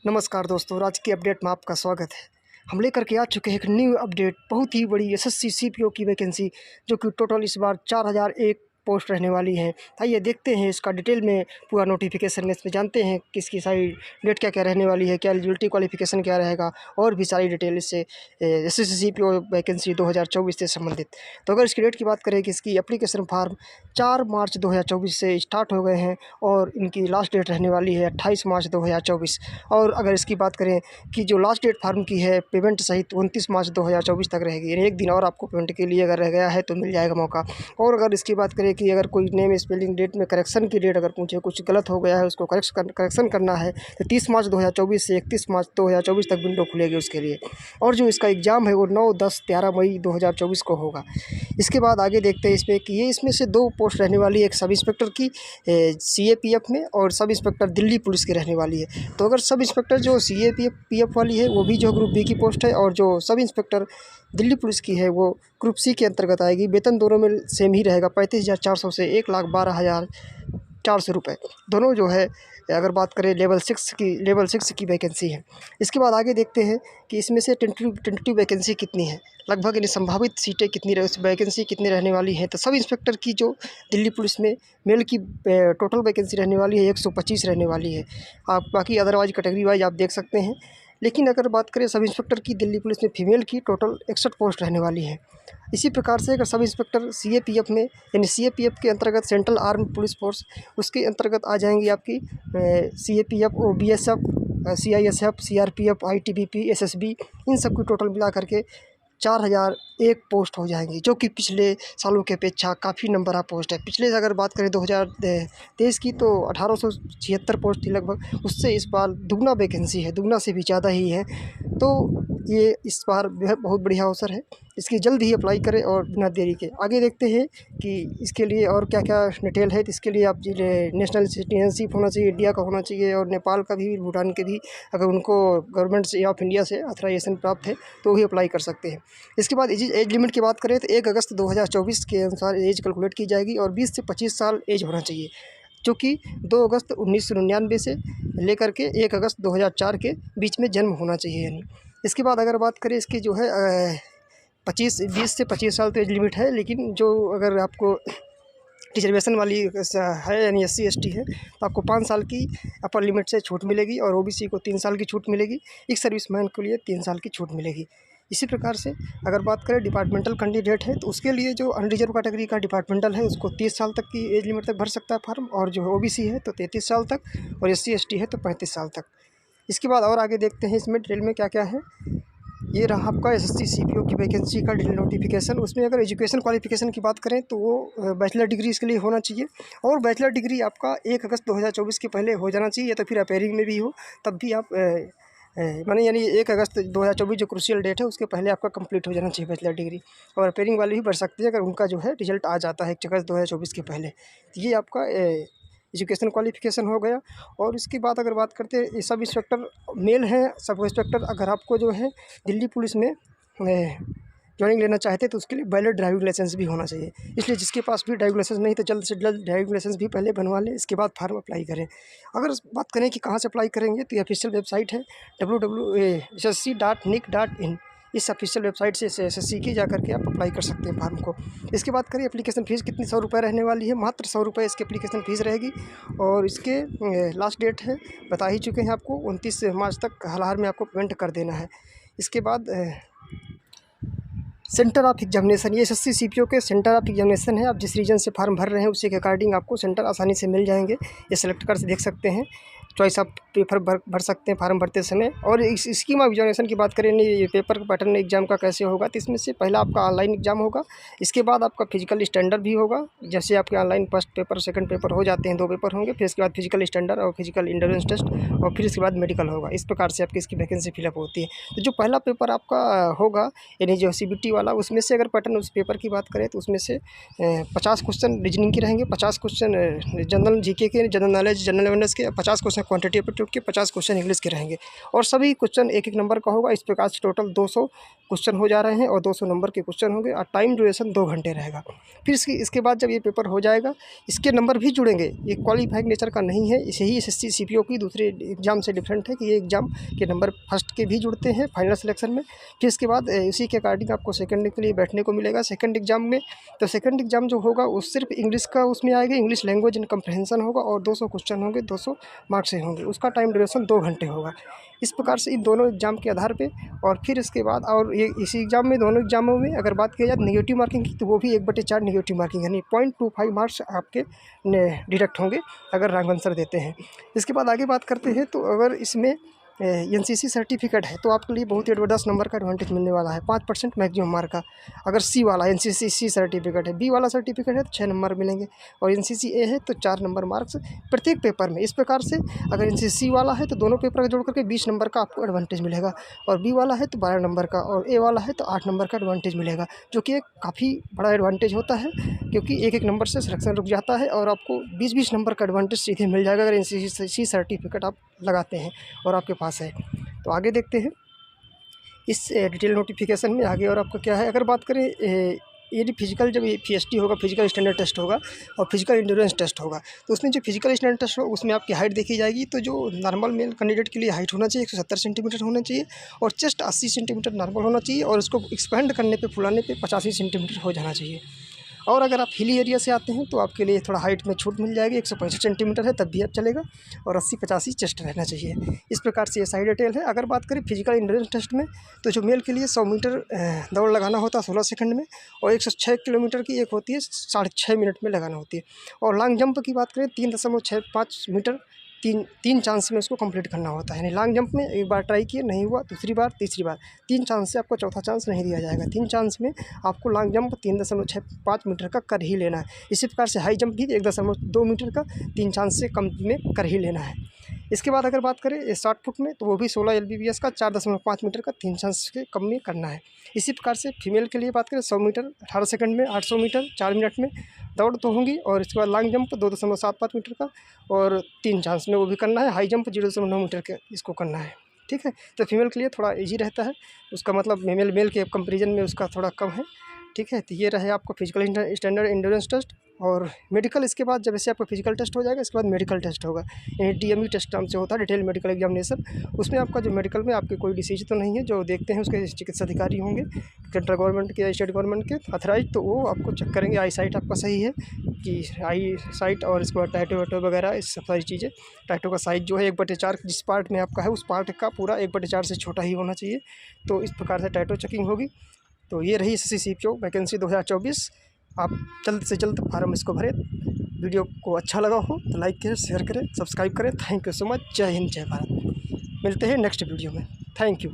नमस्कार दोस्तों, आज की अपडेट में आपका स्वागत है। हम लेकर के आ चुके हैं एक न्यू अपडेट, बहुत ही बड़ी एसएससी सीपीओ की वैकेंसी, जो कि टोटल इस बार 4001 पोस्ट रहने वाली है। आइए देखते हैं इसका डिटेल में पूरा नोटिफिकेशन में, इसमें जानते हैं कि इसकी सारी डेट क्या क्या रहने वाली है, क्या एलिजिबिलिटी क्वालिफिकेशन क्या रहेगा, और भी सारी डिटेल इससे एसएससी सीपीओ वैकेंसी 2024 से संबंधित। तो अगर इसकी डेट की बात करें कि इसकी एप्लीकेशन फार्म 4 मार्च 2024 से स्टार्ट हो गए हैं और इनकी लास्ट डेट रहने वाली है 28 मार्च 2024। और अगर इसकी बात करें कि जो लास्ट डेट फार्म की है पेमेंट सहित 29 मार्च 2024 तक रहेगी, यानी एक दिन और आपको पेमेंट के लिए अगर रह गया है तो मिल जाएगा मौका। और अगर इसकी बात करें कि अगर कोई नेम स्पेलिंग डेट में करेक्शन की डेट अगर पूछे, कुछ गलत हो गया है उसको करेक्शन करना है, तो 30 मार्च 2024 से 31 मार्च 2024 तक विंडो खुलेगी उसके लिए। और जो इसका एग्ज़ाम है वो 9, 10, 13 मई 2024 को होगा। इसके बाद आगे देखते हैं इसमें कि ये इसमें से 2 पोस्ट रहने वाली है, एक सब इंस्पेक्टर की सीएपीएफ में और सब इंस्पेक्टर दिल्ली पुलिस की रहने वाली है। तो अगर सब इंस्पेक्टर जो सीएपीएफ वाली है वो भी जो ग्रुप बी की पोस्ट है, और जो सब इंस्पेक्टर दिल्ली पुलिस की है वो ग्रुप सी के अंतर्गत आएगी। वेतन दोनों में सेम ही रहेगा, 35,400 से 1,12,400 रुपये, दोनों जो है। अगर बात करें लेवल 6 की वैकेंसी है। इसके बाद आगे देखते हैं कि इसमें से टेंटेटिव वैकेंसी कितनी है, लगभग यानी संभावित सीटें कितनी वैकेंसी कितनी रहने वाली है। तो सब इंस्पेक्टर की जो दिल्ली पुलिस में मेल की टोटल वैकेंसी रहने वाली है 125 रहने वाली है। आप बाकी अदरवाइज कैटेगरी वाइज आप देख सकते हैं। लेकिन अगर बात करें सब इंस्पेक्टर की दिल्ली पुलिस में फीमेल की टोटल 61 पोस्ट रहने वाली है। इसी प्रकार से अगर सब इंस्पेक्टर सीएपीएफ में, यानी सीएपीएफ के अंतर्गत सेंट्रल आर्म पुलिस फोर्स, उसके अंतर्गत आ जाएंगी आपकी CAPF, BSF, CISF, CRPF, ITBP, SSB, इन सब की टोटल मिला करके 4001 पोस्ट हो जाएंगी, जो कि पिछले सालों की अपेक्षा काफ़ी नंबर ऑफ पोस्ट है। पिछले अगर बात करें 2023 की तो 1876 पोस्ट थी लगभग, उससे इस बार दुगना वैकेंसी है, दुगना से भी ज़्यादा ही है। तो ये इस बार बहुत बढ़िया अवसर है, इसकी जल्द ही अप्लाई करें और बिना देरी के। आगे देखते हैं कि इसके लिए और क्या क्या डिटेल है। तो इसके लिए आप नेशनल सिटीजनशिप होना चाहिए, इंडिया का होना चाहिए, और नेपाल का भी, भूटान के भी, अगर उनको गवर्नमेंट से ऑफ इंडिया से ऑथराइजेशन प्राप्त है तो वही अप्लाई कर सकते हैं। इसके बाद एज लिमिट की बात करें तो 1 अगस्त 2024 के अनुसार एज कैलकुलेट की जाएगी, और 20 से 25 साल एज होना चाहिए, जो कि 2 अगस्त 1999 से लेकर के 1 अगस्त 2004 के बीच में जन्म होना चाहिए यानी। इसके बाद अगर बात करें इसकी जो है 20 से 25 साल तो एज लिमिट है, लेकिन जो अगर आपको रिजर्वेशन वाली है यानी SC ST है तो आपको 5 साल की अपर लिमिट से छूट मिलेगी, और OBC को 3 साल की छूट मिलेगी, एक सर्विसमैन के लिए 3 साल की छूट मिलेगी। इसी प्रकार से अगर बात करें डिपार्टमेंटल कैंडिडेट है तो उसके लिए जो अनरिजर्व कैटेगरी का डिपार्टमेंटल है उसको 30 साल तक की एज लिमिट तक भर सकता है फार्म, और जो OBC है तो 33 साल तक, और SC ST है तो 35 साल तक। इसके बाद और आगे देखते हैं इसमें डिटेल में क्या क्या है। ये रहा आपका एसएससी सीपीओ की वैकेंसी का डिटेल नोटिफिकेशन। उसमें अगर एजुकेशन क्वालिफिकेशन की बात करें तो वो बैचलर डिग्री इसके लिए होना चाहिए, और बैचलर डिग्री आपका 1 अगस्त 2024 के पहले हो जाना चाहिए, या तो फिर अपेयरिंग में भी हो तब भी आप माने यानी 1 अगस्त 2024 जो क्रूशियल डेट है उसके पहले आपका कंप्लीट हो जाना चाहिए बैचलर डिग्री। और अपेयरिंग वाले भी भर सकते हैं अगर उनका जो है रिजल्ट आ जाता है 1 अगस्त 2024 के पहले। तो ये आपका एजुकेशन क्वालिफिकेशन हो गया। और इसके बाद अगर बात करते हैं सब इंस्पेक्टर मेल हैं, सब इंस्पेक्टर अगर आपको जो है दिल्ली पुलिस में ज्वाइनिंग लेना चाहते तो उसके लिए वैलिड ड्राइविंग लाइसेंस भी होना चाहिए। इसलिए जिसके पास भी ड्राइविंग लाइसेंस नहीं तो जल्द से जल्द ड्राइविंग लाइसेंस भी पहले बनवा लें, इसके बाद फार्म अप्लाई करें। अगर बात करें कि कहाँ से अप्लाई करेंगे तो ये ऑफिशियल वेबसाइट है www.ssc.nic.in। इस ऑफिशियल वेबसाइट से SSC की जा करके आप अप्लाई कर सकते हैं फार्म को। इसके बाद करिए एप्लीकेशन फ़ीस कितनी, 100 रुपये रहने वाली है, मात्र 100 रुपये इसकी एप्लीकेशन फ़ीस रहेगी। और इसके लास्ट डेट है बता ही चुके हैं आपको, 29 मार्च तक हाल में आपको पेमेंट कर देना है। इसके बाद सेंटर ऑफ एग्जामिनेशन, ये SSC CPO के सेंटर ऑफ एग्जामिनेशन है। आप जिस रीजन से फार्म भर रहे हैं उसी के अकॉर्डिंग आपको सेंटर आसानी से मिल जाएंगे। ये सेलेक्ट कर देख सकते हैं, चॉइस आप पेपर भर सकते हैं फार्म भरते समय। और इस स्कीम ऑफ एग्जामिनेशन की बात करें, ये पेपर पैटर्न एग्जाम का कैसे होगा, तो इसमें से पहला आपका ऑनलाइन एग्जाम होगा, इसके बाद आपका फिजिकल स्टैंडर्ड भी होगा। जैसे आपके online first paper second paper हो जाते हैं, 2 पेपर होंगे, फिर इसके बाद फिजिकल स्टैंडर्ड और फिजिकल इंड्योरेंस टेस्ट, और फिर इसके बाद मेडिकल होगा। इस प्रकार से आपकी इसकी वैकेंसी फिलअप होती है। तो जो पहला पेपर आपका होगा यानी जो CBT वाला, उसमें से अगर पैटर्न उस पेपर की बात करें तो उसमें से 50 क्वेश्चन रीजनिंग के रहेंगे, 50 क्वेश्चन जनरल GK के, जनरल नॉलेज जनरल अवेयरनेस के, 50 क्वेश्चन क्वांटिटी एप्टीट्यूड के 50 क्वेश्चन इंग्लिश के रहेंगे और सभी क्वेश्चन एक एक नंबर का होगा। इस प्रकार से टोटल 200 क्वेश्चन हो जा रहे हैं और 200 नंबर के क्वेश्चन होंगे और टाइम ड्यूरेशन 2 घंटे रहेगा। फिर इसके बाद जब ये पेपर हो जाएगा इसके नंबर भी जुड़ेंगे। ये क्वालिफाइंग नेचर का नहीं है, इसे ही SSC CPO की दूसरे एग्जाम से डिफरेंट है कि ये एग्ज़ाम के नंबर फर्स्ट के भी जुड़ते हैं फाइनल सिलेक्शन में। फिर इसके बाद इसी के अकॉर्डिंग आपको सेकंड के लिए बैठने को मिलेगा सेकंड एग्जाम में। तो सेकंड एग्जाम जो होगा वो सिर्फ इंग्लिश का उसमें आएगा, इंग्लिश लैंग्वेज एंड कंप्रहेंशन होगा और 200 क्वेश्चन होंगे, 200 मार्क्स से होंगे। उसका टाइम ड्यूरेशन 2 घंटे होगा। इस प्रकार से इन दोनों एग्जाम के आधार पे और फिर इसके बाद और ये इसी एग्जाम में दोनों एग्जामों में अगर बात की जाए नेगेटिव मार्किंग की तो वो भी 1/4 नेगेटिव मार्किंग यानी 0.25 मार्क्स आपके डिडक्ट होंगे अगर रॉन्ग आंसर देते हैं। इसके बाद आगे बात करते हैं तो अगर इसमें NCC सर्टिफिकेट है तो आपके लिए बहुत ही 10 नंबर का एडवांटेज मिलने वाला है, 5% मैक्सिमम मार्क का। अगर C वाला NCC सर्टिफिकेट है, B वाला सर्टिफिकेट है तो 6 नंबर मिलेंगे और NCC A है तो 4 नंबर मार्क्स प्रत्येक पेपर में। इस प्रकार से अगर NCC वाला है तो दोनों पेपर का जोड़ करके 20 नंबर का आपको एडवांटेज मिलेगा और B वाला है तो 12 नंबर का और A वाला है तो 8 नंबर का एडवांटेज मिलेगा, जो कि एक काफ़ी बड़ा एडवांटेज होता है क्योंकि एक नंबर से सिलेक्शन रुक जाता है और आपको 20-20 नंबर का एडवांटेज सीधे मिल जाएगा अगर NCC सर्टिफिकेट आप लगाते हैं और आपके पास है। तो आगे देखते हैं इस डिटेल नोटिफिकेशन में आगे और आपका क्या है। अगर बात करें यदि फिजिकल जब FST होगा, फिजिकल स्टैंडर्ड टेस्ट होगा और फिजिकल इंड्योरेंस टेस्ट होगा तो उसमें जो फिजिकल स्टैंडर्ड टेस्ट होगा उसमें आपकी हाइट देखी जाएगी। तो जो नॉर्मल मेल कैंडिडेट के लिए हाइट होना चाहिए 170 सेंटीमीटर होना चाहिए और चेस्ट 80 सेंटीमीटर नॉर्मल होना चाहिए और उसको एक्सपेंड करने पे फुलाने पे 85 सेंटीमीटर हो जाना चाहिए। और अगर आप हिली एरिया से आते हैं तो आपके लिए थोड़ा हाइट में छूट मिल जाएगी, 165 सेंटीमीटर है तब भी आप चलेगा और 80-85 चेस्ट रहना चाहिए। इस प्रकार से ये साइड डिटेल है। अगर बात करें फिजिकल इंड्योरेंस टेस्ट में तो जो मेल के लिए 100 मीटर दौड़ लगाना होता है 16 सेकंड में और 106 किलोमीटर की एक होती है 6.5 मिनट में लगाना होती है। और लॉन्ग जंप की बात करें 3.65 मीटर तीन चांस में उसको कंप्लीट करना होता है। यानी लॉन्ग जंप में एक बार ट्राई किए नहीं हुआ, दूसरी बार, तीसरी बार, 3 चांस से आपको चौथा चांस नहीं दिया जाएगा। 3 चांस में आपको लॉन्ग जंप 3.65 मीटर का कर ही लेना है। इसी प्रकार से हाई जंप भी 1.2 मीटर का 3 चांस से कम में कर ही लेना है। इसके बाद अगर बात करें 60 फुट में तो वो भी 16 LBBS का 4.5 मीटर का 3 चांस के कम में करना है। इसी प्रकार से फीमेल के लिए बात करें 100 मीटर 18 सेकंड में, 800 मीटर 4 मिनट में दौड़ तो होंगी और इसके बाद लॉन्ग जंप 2.75 मीटर का और 3 चांस में वो भी करना है। हाई जंप 0.9 मीटर के इसको करना है। ठीक है, तो फीमेल के लिए थोड़ा ईजी रहता है, उसका मतलब मेल के कंपेरिजन में उसका थोड़ा कम है। ठीक है, तो ये रहे आपको फिजिकल स्टैंडर्ड इंड्योरेंस टेस्ट और मेडिकल। इसके बाद जब ऐसे आपका फिजिकल टेस्ट हो जाएगा इसके बाद मेडिकल टेस्ट होगा, यानी DME टेस्ट नाम से होता है, डिटेल मेडिकल एग्जामिनेशन। उसमें आपका जो मेडिकल में आपकी कोई डिसीज तो नहीं है, जो देखते हैं उसके चिकित्सा अधिकारी होंगे सेंट्रल गवर्नमेंट के या स्टेट गवर्नमेंट के अथराइज, तो वो आपको चेक करेंगे आई साइट आपका सही है कि आई साइट और इसके बाद टाइटो वाइटो वगैरह इस सब सारी चीज़ें। टाइटो का साइज जो है 1/4 जिस पार्ट में आपका है उस पार्ट का पूरा 1/4 से छोटा ही होना चाहिए। तो इस प्रकार से टाइटो चेकिंग होगी। तो ये रही SSC CPO वैकेंसी 2024। आप जल्द से जल्द फार्म इसको भरें। वीडियो को अच्छा लगा हो तो लाइक करें, शेयर करें, सब्सक्राइब करें। Thank you so much. जय हिंद, जय भारत। मिलते हैं नेक्स्ट वीडियो में। Thank you.